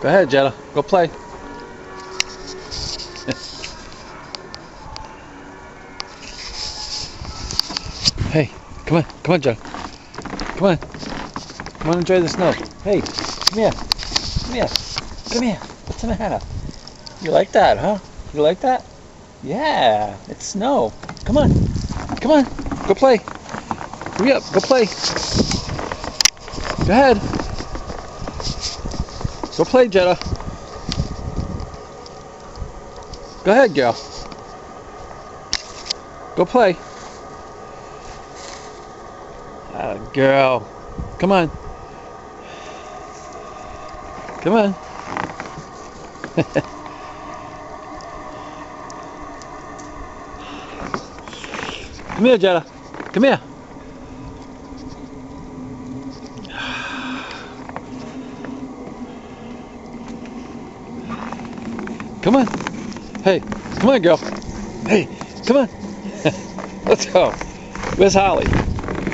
Go ahead, Jetta. Go play. Hey, come on, Jetta. Come on. Come on, enjoy the snow. Hey, come here. Come here. Come here. What's the matter? You like that, huh? You like that? Yeah, it's snow. Come on. Come on. Go play. Hurry up. Go play. Go ahead. Go play, Jetta. Go ahead, girl. Go play. Ah, girl. Come on. Come on. Come here, Jetta. Come here. Come on. Hey, come on, girl. Hey, come on. Let's go. Where's Holly?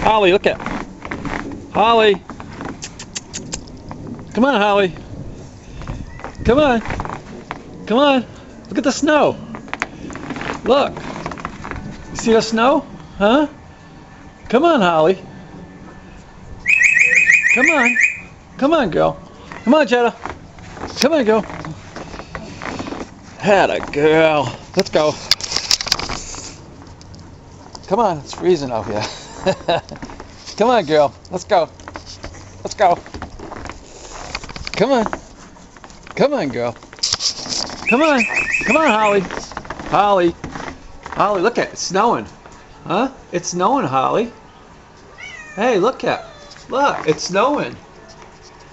Holly, look at Holly. Come on, Holly. Come on. Come on. Look at the snow. Look. You see the snow? Huh? Come on, Holly. Come on. Come on, girl. Come on, Jetta. Come on, girl. Had a girl. Let's go. Come on, it's freezing out here. Come on, girl. Let's go. Let's go. Come on. Come on, girl. Come on. Come on, Holly. Holly. Holly, look at it. It's snowing. Huh? It's snowing, Holly. Hey, look at. Look, it's snowing.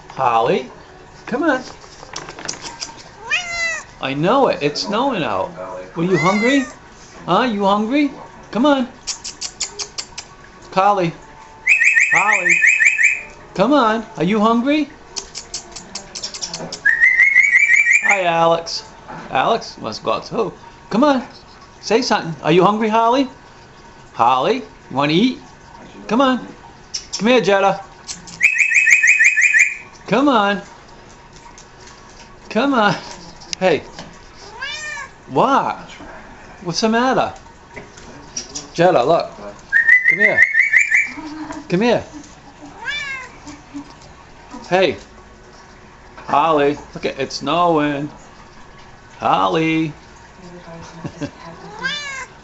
Holly. Come on. I know it. It's snowing out. Were you hungry? Huh? You hungry? Come on. Holly. Holly. Come on. Are you hungry? Hi, Alex. Alex must go out too. Come on. Say something. Are you hungry, Holly? Holly, you want to eat? Come on. Come here, Jetta. Come on. Come on. Hey. What? What's the matter? Jetta, look. Come here. Come here. Hey. Holly, look at it's snowing. Holly.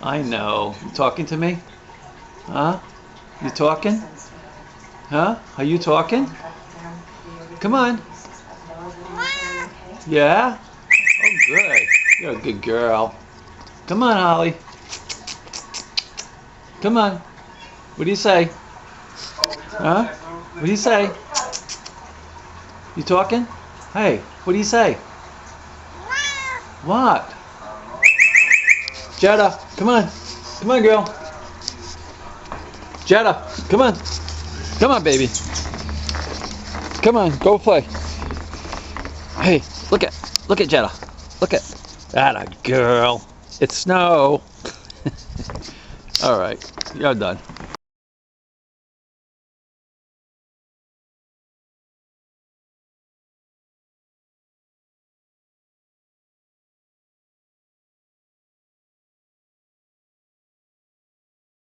I know. You talking to me? Huh? You talking? Huh? Are you talking? Come on. Yeah? Oh, good. You're a good girl. Come on, Holly. Come on. What do you say? Huh? What do you say? You talking? Hey, what do you say? What? Jetta, come on. Come on, girl. Jetta, come on. Come on, baby. Come on, go play. Hey, look at Jetta. Look at that a girl. It's snow. All right, you're done.